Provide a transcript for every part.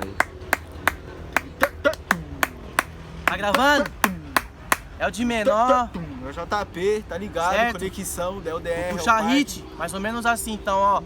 Aí. Tá gravando? É o de menor. É o JP, tá ligado? Certo. Conexão, Del DR. Puxa hit, mais ou menos assim, então,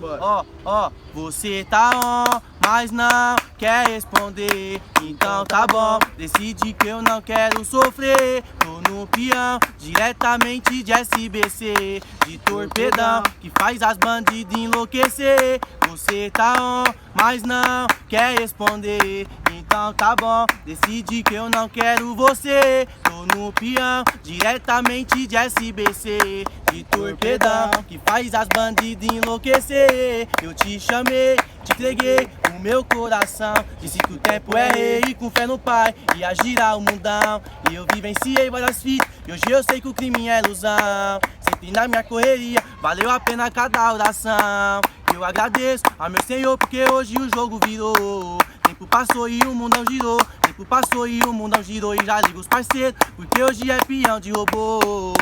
ó. Você tá on, mas não quer responder. Então tá bom, decide que eu não quero sofrer. Tô no peão, diretamente de SBC, de torpedão, que faz as bandidas enlouquecer. Você tá on, mas não quer responder. Então tá bom, decide que eu não quero você. Tô no peão, diretamente de SBC, de torpedão, que faz as bandidas enlouquecer. Eu te chamei, te entreguei o meu coração, disse que o tempo é rei e com fé no pai ia girar o mundão. E eu vivenciei várias fitas e hoje eu sei que o crime é ilusão. Sempre na minha correria, valeu a pena cada oração. Eu agradeço ao meu Senhor porque hoje o jogo virou. Tempo passou e o mundão girou. Tempo passou e o mundão girou. E já ligo os parceiros, porque hoje é peão de robô.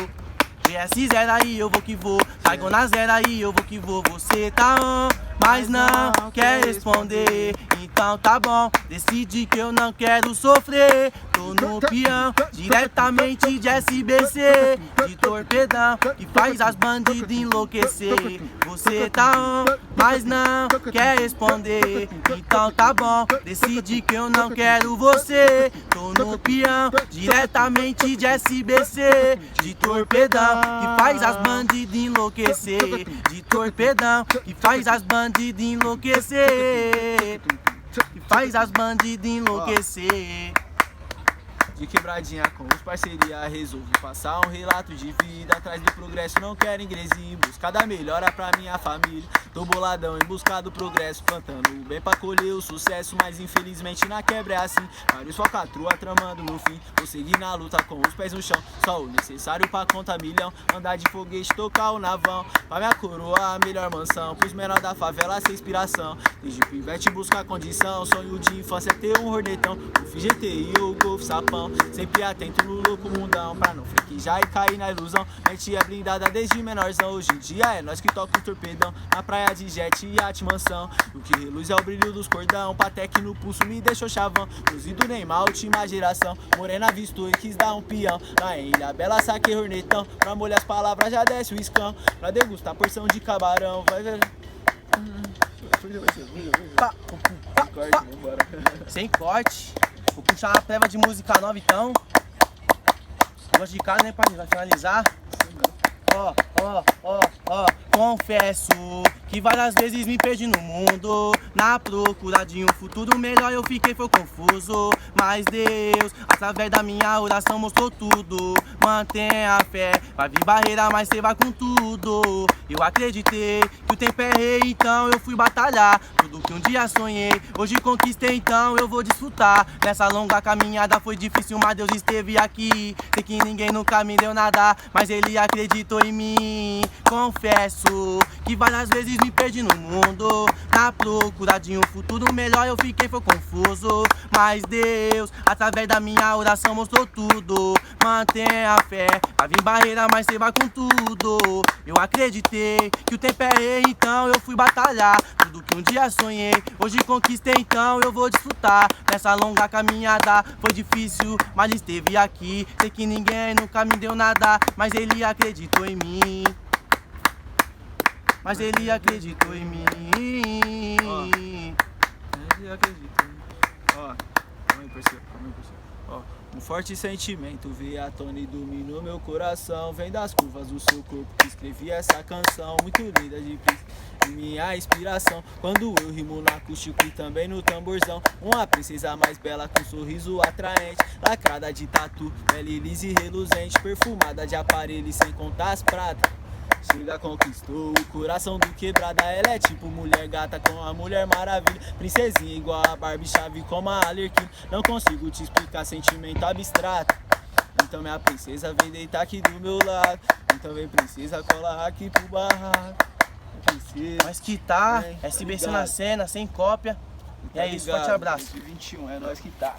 GS0 aí, eu vou que vou. Saigon na zero aí, eu vou que vou. Você tá on, mas não quer responder. Então tá bom, decide que eu não quero sofrer. Tô no peão, diretamente de SBC, de torpedão, que faz as bandidas enlouquecer. Você tá on, mas não quer responder. Então tá bom, decide que eu não quero você. Tô no peão, diretamente de SBC, de torpedão, que faz as bandidas enlouquecer. De torpedão, que faz as bandidas enlouquecer. Que faz as bandidas enlouquecer. De quebradinha com os parceria, resolvi passar um relato de vida. Atrás do progresso, não quero ingresinho, em busca da melhora pra minha família. Tô boladão em busca do progresso, plantando o bem pra colher o sucesso. Mas infelizmente na quebra é assim, vários falcatrua tramando no fim. Vou seguir na luta com os pés no chão, só o necessário pra contar milhão. Andar de foguete, tocar o navão, pra minha coroa a melhor mansão. Pros menor da favela ser inspiração, desde pivete buscar condição. Sonho de infância é ter um hornetão, o GTI ou o Golf Sapão. Sempre atento no louco mundão, pra não frequejar e cair na ilusão. Mente é blindada desde menorzão, hoje em dia é nós que toca o torpedão. Na praia de jet e arte mansão, o que reluz é o brilho dos cordão. Patek no pulso me deixou chavão, Luzi do Neymar, última geração. Morena avistou e quis dar um peão, lá em Ilha Bela saquei hornetão. Pra molhar as palavras já desce o escão, pra degustar porção de camarão. Vai ver. Sem corte. Vou puxar uma prévia de música nova então. Gosto de cara, né, pai? Vai finalizar. Confesso que várias vezes me perdi no mundo, na procura de um futuro melhor eu fiquei foi confuso. Mas Deus, através da minha oração mostrou tudo. Mantenha a fé, vai vir barreira mas cê vai com tudo. Eu acreditei que o tempo é rei, então eu fui batalhar. Tudo que um dia sonhei, hoje conquistei, então eu vou desfrutar. Nessa longa caminhada foi difícil, mas Deus esteve aqui. Sei que ninguém nunca me deu nada, mas Ele acreditou em mim. Confesso que várias vezes me perdi no mundo, na procura de um futuro melhor eu fiquei foi confuso. Mas Deus, através da minha oração mostrou tudo. Mantenha a fé, vai vir barreira mas cê vai com tudo. Eu acreditei que o tempo é rei, então eu fui batalhar. Tudo que um dia sonhei, hoje conquistei, então eu vou desfrutar. Nessa longa caminhada foi difícil, mas esteve aqui. Sei que ninguém nunca me deu nada, mas Ele acreditou em mim. Mas Ele acreditou em mim. Ele acreditou. Calma aí, parceiro. Um forte sentimento veio à tona e dominou meu coração. Vem das curvas do seu corpo que escrevi essa canção. Muito linda de minha inspiração. Quando eu rimo no acústico e também no tamborzão. Uma princesa mais bela com um sorriso atraente, lacrada de tatu, pele lisa e reluzente, perfumada de aparelho e sem contar as pratas. Chega, conquistou o coração do quebrada. Ela é tipo mulher gata com a Mulher Maravilha. Princesinha igual a Barbie, chave como a Arlequina. Não consigo te explicar sentimento abstrato. Então minha princesa vem deitar aqui do meu lado. Então vem princesa, cola aqui pro barraco. Princesa, Mas que tá, vem, SBC ligado? na cena, sem cópia. E é isso, forte abraço. 2021, é nóis que tá.